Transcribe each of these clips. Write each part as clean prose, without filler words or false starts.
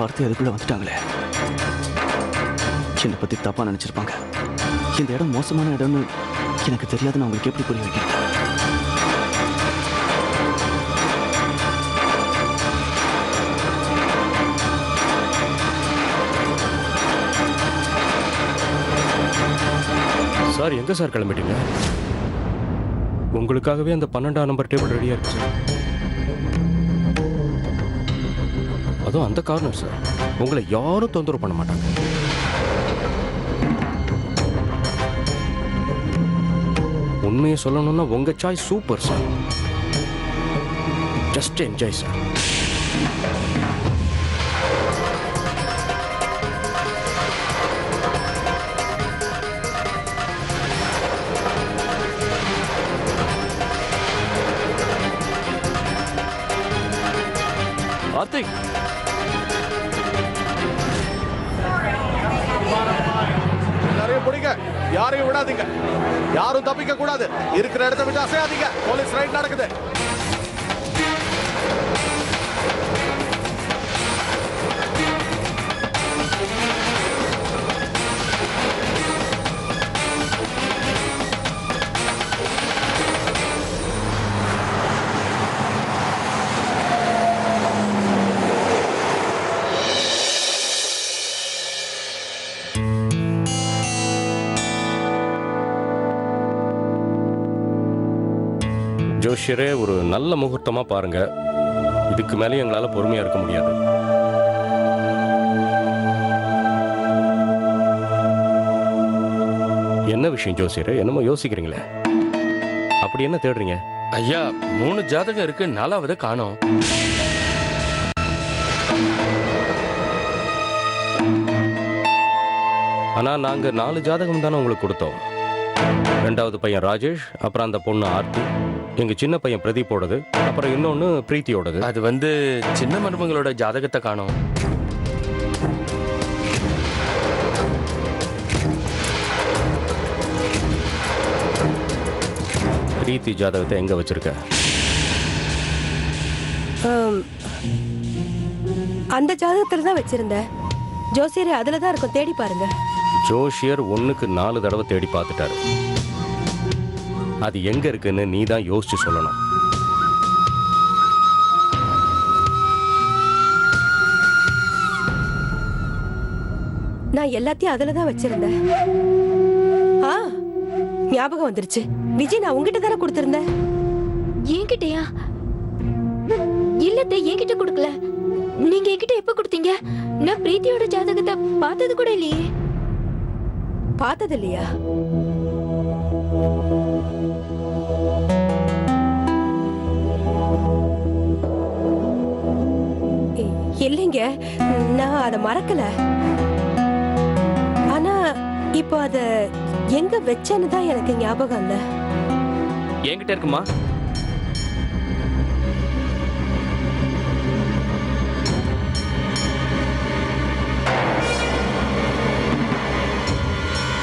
ஆர்த்தி அதுக்குள்ள வந்துட்டாங்களே, என்னை பத்தி தப்பா நினைச்சிருப்பாங்க. இந்த இடம் மோசமான இடம்னு எனக்கு தெரியாதுன்னு அவங்களுக்கு எப்படி புரிய வைக்கிறது? சார் எங்க சார் கிளம்பிட்டீங்க? உங்களுக்காகவே அந்த 12ஆம் நம்பர் டேபிள் ரெடியா இருக்கு சார். அதுவும் அந்த கார்னர் சார். உங்களை யாரும் தொந்தரவு பண்ண மாட்டாங்க. உண்மையை சொல்லணும்னா உங்க choice super sir. Just enjoy sir. Karthik, எல்லாரையும் பிடிங்க, யாரையும் விடாதீங்க, யாரும் தப்பிக்க கூடாது, இருக்கிற இடத்தை விட்டு அசையாதீங்க. போலீஸ் ரைட் நடக்குது. ஜோஷியரே, ஒரு நல்ல முகூர்த்தமா பாருங்க. இதுக்கு மேலே எங்களால பொறுமையா இருக்க முடியாது. என்ன விஷயம் ஜோசியரே? என்னமோ யோசிக்கிறீங்களே, அப்படி என்ன தேடுறீங்க? ஐயா, 3 ஜாதகம் இருக்கு, 4வது காணோம். ஆனா நாங்க 4 ஜாதகம் தானே உங்களுக்கு கொடுத்தோம். 2வது பையன் ராஜேஷ், அப்புறம் அந்த பொண்ணு ஆர்த்தி, எங்க சின்ன பையன் பிரதீப்போடது, அப்புறம் இன்னொன்னு பிரீத்தியோடது. அது சின்ன மருமங்களோட ஜாதகத்தை காணோம். பிரீத்தி ஜாதகத்தை எங்க வச்சிருக்க? அந்த ஜாதகத்துல தான் வச்சிருந்தேன். ஜோசியரே, அதுல தான் இருக்கும், தேடி பாருங்க. ஜோஷியர் 1க்கு 4 தடவை தேடி பார்த்துட்டாரு. அது எங்க இருக்குன்னு நீ தான் யோசிச்சு சொல்லணும். நான் எல்லாத்தையும் அதுல தான் வச்சிருந்தேன். ஞாபகம் வந்துருச்சு. விஜய், நான் உங்ககிட்ட தானே கொடுத்திருந்தேன். என்கிட்டயா? இல்லத்த, என்கிட்ட கொடுக்கல. நீங்க என்கிட்ட எப்ப கொடுத்தீங்க? நான் பிரீத்தியோட ஜாதகத்தை பார்த்தது கூட இல்லையே. பார்த்தது இல்லையா? இல்லைங்க, நான் அதை மறக்கல. ஆனா இப்போ அத எங்க வச்சேன்னு தான் எனக்கு ஞாபகம் இல்ல. என்கிட்ட இருக்குமா?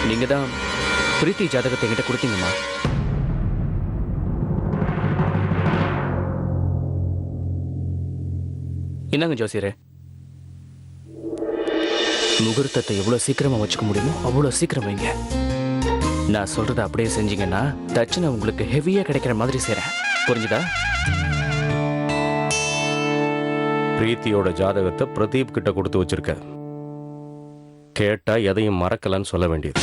நீங்க தான் பிரீத்தி ஜாதகத்தை என்கிட்ட கொடுத்தீங்கம்மா. என்னங்க ஜோசியரே, முகூர்த்தத்தை எவ்வளவு சீக்கிரமா வச்சுக்க முடியுமோ அவ்வளவு சீக்கிரம் வைங்க. நான் சொல்றதை அப்படியே செஞ்சீங்கன்னா தட்சணை உங்களுக்கு ஹெவியா கிடைக்கிற மாதிரி செய்றேன். புரிஞ்சுதா? பிரீத்தியோட ஜாதகத்தை பிரதீப் கிட்ட கொடுத்து வச்சிருக்க. கேட்டா எதையும் மறக்கலன்னு சொல்ல வேண்டியது.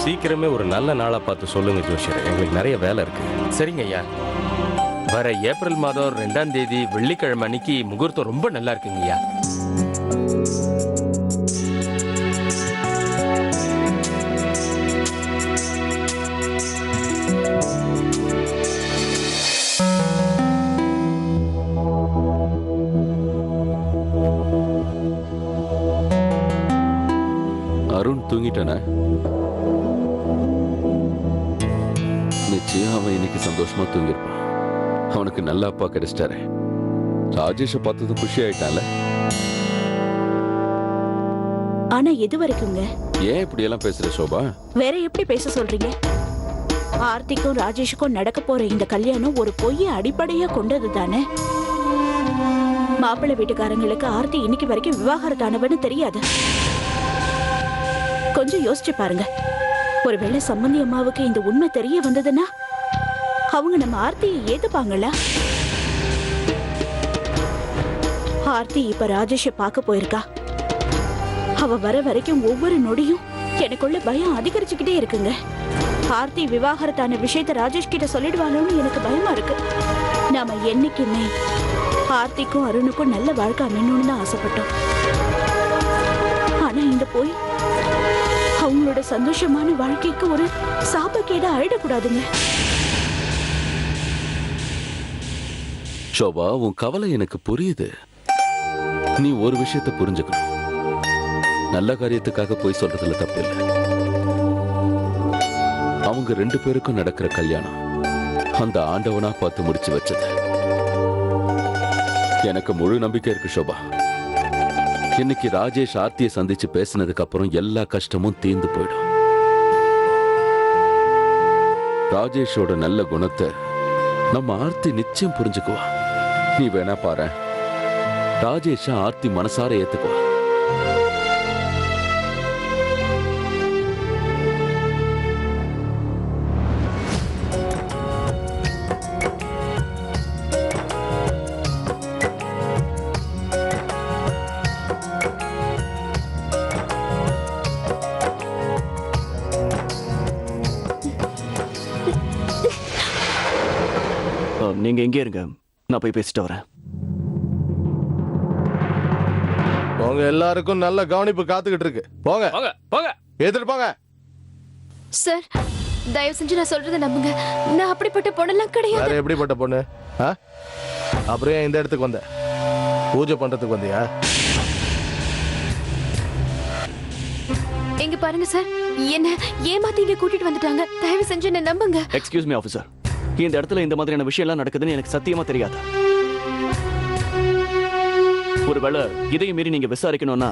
சீக்கிரமே ஒரு நல்ல நாளா பார்த்து சொல்லுங்க ஜோஷியர், எங்களுக்கு நிறைய வேலை இருக்கு. சரிங்க ஐயா. வர ஏப்ரல் மாதம் 2ஆம் தேதி வெள்ளிக்கிழமை அன்னைக்கு முகூர்த்தம் ரொம்ப நல்லா இருக்குங்க ஐயா. அருண் தூங்கிட்டானே? நிச்சயம் அவன் இன்னைக்கு சந்தோஷமா தூங்கிருப்பான். அவனுக்கு நல்ல அப்பா கிடைச்சிட்டாரு. ராஜேஷை பார்த்தது குஷி ஆயிட்டான்ல. ஆனா எது வரைக்குங்க? ஏன் இப்படி எல்லாம் பேசுற சோபா? வேற எப்படி பேச சொல்றீங்க? ஆர்த்திக்கும் ராஜேஷுக்கும் நடக்க போற இந்த கல்யாணம் ஒரு பொய்ய அடிப்படையா கொண்டது தானே. மாப்பிள்ளை வீட்டுக்காரங்களுக்கு ஆர்த்தி இன்னைக்கு வரைக்கும் விவாகரத்தானவன்னு தெரியாது. கொஞ்சம் யோசிச்சு பாருங்க. ஒருவேளை சம்பந்தி அம்மாவுக்கு இந்த உண்மை தெரிய வந்ததுன்னா அவங்க நம்ம ஆர்த்தியை ஏத்துப்பாங்களா? ஆர்த்தி இப்ப ராஜேஷை பார்க்க போயிருக்கா. அவ வர வரைக்கும் ஒவ்வொரு நொடியும் எனக்குள்ள பயம் அதிகரிச்சுக்கிட்டே இருக்குங்க. ஆர்த்தி விவாகரத்தான விஷயத்த ராஜேஷ் கிட்ட சொல்லிடுவாளோன்னு எனக்கு பயமா இருக்கு. நாம என்னைக்குமே ஆர்த்திக்கும் அருணுக்கும் நல்ல வாழ்க்கை அமையணும்னு தான் ஆசைப்பட்டோம். ஆனா இந்த போய் அவங்களோட சந்தோஷமான வாழ்க்கைக்கு ஒரு சாபக்கேடா ஆயிடக்கூடாதுங்க. சோபா, உன் கவலை எனக்கு புரியுது. நீ ஒரு விஷயத்தை புரிஞ்சுக்கணும். நல்ல காரியத்துக்காக போய் சொல்றதுல தப்பு இல்லை. அவங்க 2 பேருக்கும் நடக்கிற கல்யாணம் அந்த ஆண்டவனா பார்த்து முடிச்சு வச்சது. எனக்கு முழு நம்பிக்கை இருக்கு சோபா. இன்னைக்கு ராஜேஷ் ஆர்த்தியை சந்திச்சு பேசினதுக்கு அப்புறம் எல்லா கஷ்டமும் தீர்ந்து போயிடும். ராஜேஷோட நல்ல குணத்தை நம்ம ஆர்த்தி நிச்சயம் புரிஞ்சுக்குவா. நீ வேணா பாரு, ராஜேஷ ஆர்த்தி மனசார ஏத்துக்குவா. நீங்க எங்கே இருங்க, நான் போய் பேசிட்டு வரேன். உங்க எல்லாருக்கும் நல்ல கவனிப்பு காத்துக்கிட்டு இருக்கு. போங்க போங்க போங்க. ஏத்துட்டு போங்க. சார் தயவு செஞ்சு நான் சொல்றதை நம்புங்க. நான் அப்படிப்பட்ட பொண்ணெல்லாம் கிடையாது. வேற எப்படிப்பட்ட பொண்ணு? அப்புறம் ஏன் இந்த இடத்துக்கு வந்த? பூஜை பண்றதுக்கு வந்தியா? எங்க பாருங்க சார், என்ன ஏமாத்தி இங்க கூட்டிட்டு வந்துட்டாங்க. தயவு செஞ்சு என்ன நம்புங்க. எக்ஸ்கியூஸ் மீ ஆஃபீஸர், இந்த இடத்துல இந்த மாதிரியான விஷயம் எல்லாம் நடக்குதுன்னு எனக்கு சத்தியமா தெரியாது. ஒருவேளை இதையும் மீறி நீங்க விசாரிக்கணும்னா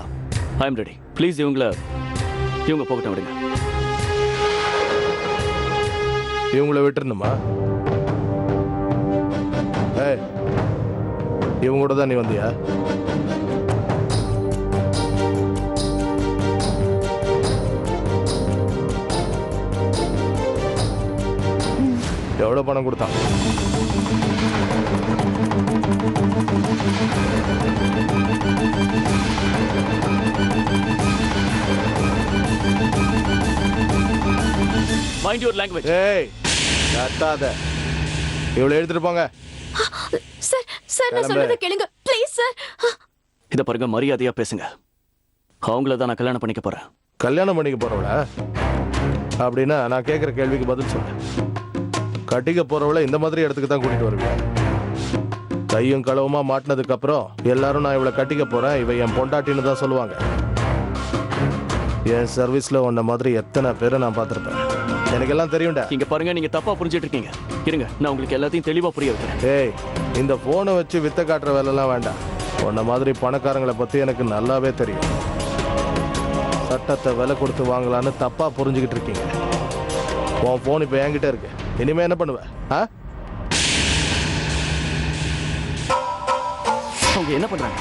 ஐ எம் ரெடி. ப்ளீஸ் இவங்க போகட்டும், விடுங்க. இவங்கள விட்டுருணுமா? இவங்க கூட தான் நீ வந்தியா? எவ்வளவு பணம் கொடுத்தான்? Mind your language. ஏய் கத்தாத. இவ்வளவு எடுத்துட்டு போங்க. சார் சார் நான் சொல்றதை கேளுங்க ப்ளீஸ் சார். இத பாருங்க, மரியாதையா பேசுங்க. அவங்கள தான் நான் கல்யாணம் பண்ணிக்க போறேன். கல்யாணம் பண்ணிக்க போறவள? அப்படின்னா நான் கேட்குற கேள்விக்கு பதில் சொல்லு. கட்டிக்க போறவளை இந்த மாதிரி இடத்துக்கு தான் கூட்டிட்டு வருவேன். கையும் களவுமா மாட்டினதுக்கு அப்புறம் எல்லாரும் நான் இவளை கட்டிக்க போறேன், இவ என் பொண்டாட்டின்னு தான் சொல்லுவாங்க. என் சர்வீஸ்ல உன்ன மாதிரி எத்தனை பேரை நான் பார்த்திருப்பேன். எனக்கு எல்லாம் தெரியும்டா. இங்க பாருங்க, நீங்க தப்பா புரிஞ்சிட்டு இருக்கீங்க. இருங்க, நான் உங்களுக்கு எல்லாத்தையும் தெளிவா புரிய வைக்கிறேன். ஏய், இந்த போனை வச்சு வித்த காட்டுற வேலைலாம் வேண்டாம். உன்ன மாதிரி பணக்காரங்களை பத்தி எனக்கு நல்லாவே தெரியும். சட்டத்தை விலை கொடுத்து வாங்கலான்னு தப்பா புரிஞ்சுக்கிட்டு இருக்கீங்க. உன் போன் இப்ப என்கிட்ட இருக்கு. இனிமே என்ன பண்ணுவ? அவங்க என்ன பண்றாங்க?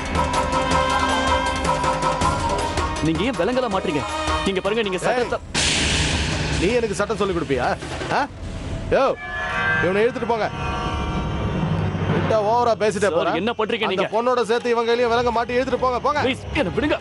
நீங்க ஏன் விலங்கல மாட்டீங்க? நீங்க பாருங்க, நீங்க சட்டத்தை... நீ எனக்கு சட்டம் சொல்லி கொடுப்பியா? யோ, இவனை எடுத்துட்டு போங்க. விட்டா ஓவரா பேசிட்டே போற. என்ன பண்றீங்க நீங்க? பொண்ணோட சேர்த்து இவங்க கையிலயும் விலங்க மாட்டி எடுத்துட்டு போங்க. போங்க ப்ளீஸ், என்ன விடுங்க.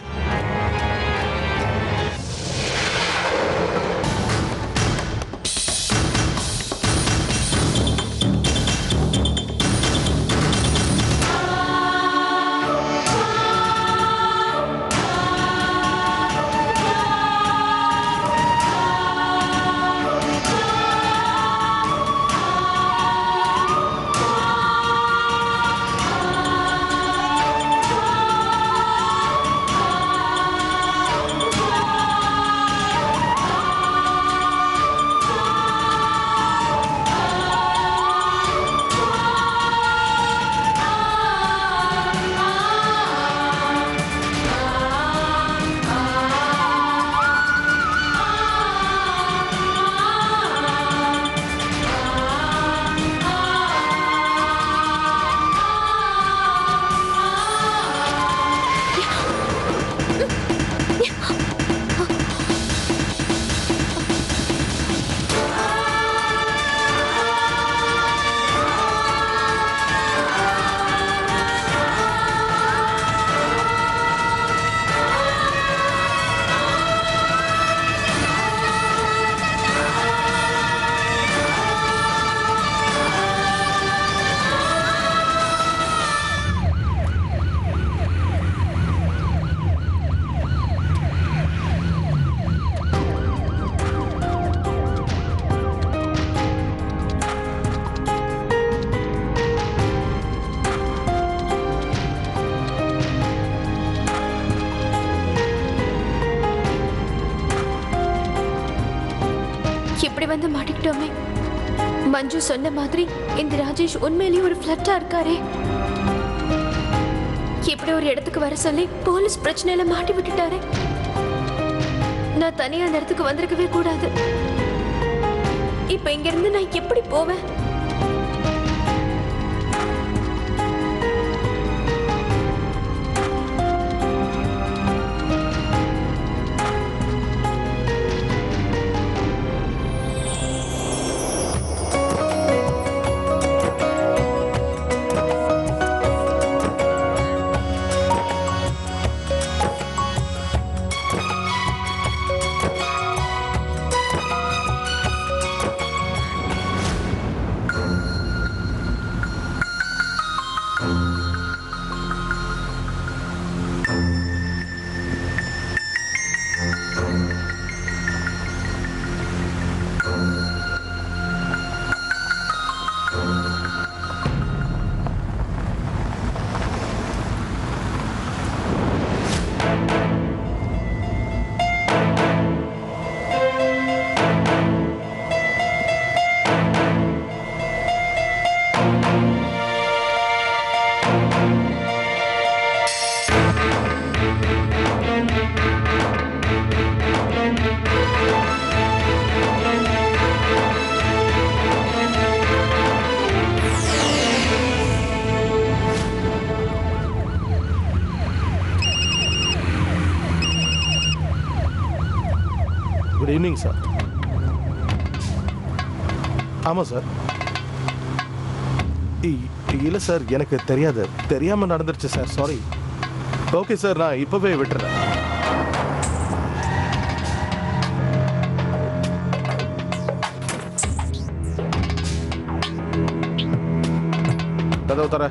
மஞ்சு சொன்ன மாதிரி இந்த ராஜேஷ் உண்மையிலேயே ஒரு ஃபிளட்டா இருக்காரே. இப்படி ஒரு இடத்துக்கு வர சொல்லி போலீஸ் பிரச்சனையில மாட்டி விட்டுட்டாரே. நான் தனியா அந்த இடத்துக்கு வந்திருக்கவே கூடாது. இப்ப இங்க இருந்து நான் எப்படி போவேன்? Good evening sir. ஆமாம் சார். இல்லை சார், எனக்கு தெரியாமல் நடந்துருச்சு சார், சாரி. ஓகே சார், நான் இப்போவே விட்டுறேன். கதவு தர.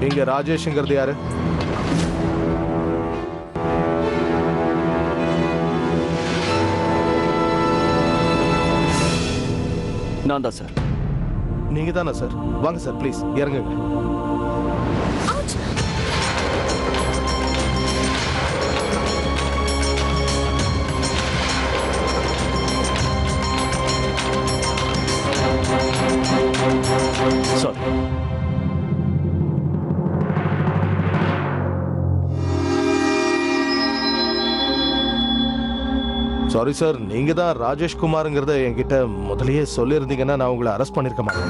இங்க ராஜேஷ்ங்கிறது யாரு? நான் தான் சார். நீங்க தானே சார்? வாங்க சார், ப்ளீஸ் இறங்குங்க. சார், சாரி சார், நீங்க தான் ராஜேஷ் குமாருங்கிறத என்கிட்ட முதலையே சொல்லியிருந்தீங்கன்னா நான் உங்களை அரெஸ்ட் பண்ணிருக்க மாட்டேன்.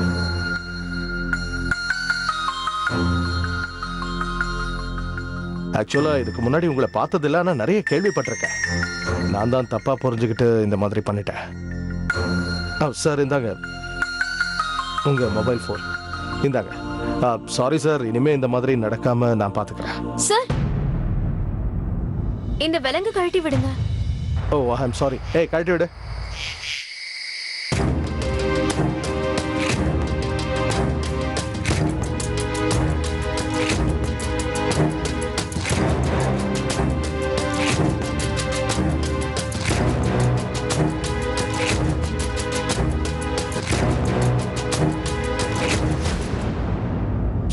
ஆக்சுவலா இதுக்கு முன்னாடி உங்களை பார்த்ததில்ல, ஆனால் நிறைய கேள்விப்பட்டிருக்கேன். நான் தான் தப்பா புரிஞ்சுக்கிட்டு இந்த மாதிரி பண்ணிட்டேன். சார், இந்தாங்க உங்க மொபைல் ஃபோன். இந்தாங்க. சாரி சார், இனிமே இந்த மாதிரி நடக்காம நான் பாத்துக்கிறேன். சார், இந்த விலங்கு கழட்டி விடுங்க. ஓ, ஐம் சாரி. ஏய், கழட்டி விடு.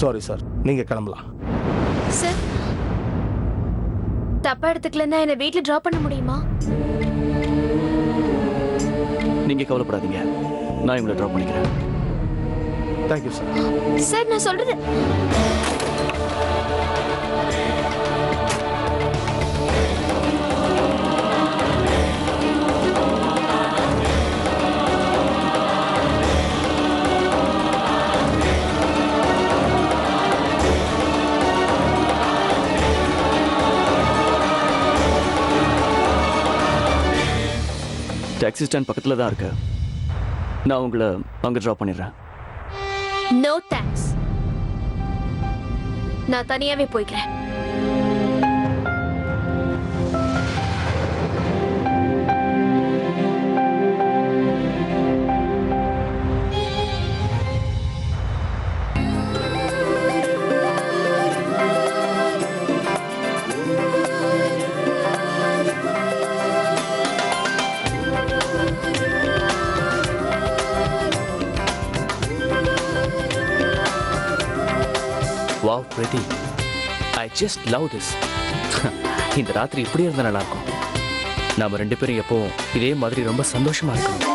சாரி சார், நீங்க கிளம்பலாம். சார், தப்பா எடுத்துக்கலன்னா என்ன வீட்ல டிராப் பண்ண முடியுமா? நீங்க கவலைப்படாதீங்க, நான் இவங்களை ட்ராப் பண்ணிக்கிறேன். Thank you sir. சார், நான் சொல்றது டாக்ஸி ஸ்டாண்ட் பக்கத்துல தான் இருக்கு. நான் உங்களை அங்க டிராப் பண்ணிடுறேன். No thanks. நான் தனியாவே போய்க்கிறேன். Wow, pretty. I just love this. இந்த ராத்திரி இப்படியே இருந்தா நல்லா இருக்கும். நாம 2 பேரும் எப்பவும் இதே மாதிரி ரொம்ப சந்தோஷமா இருக்கணும்.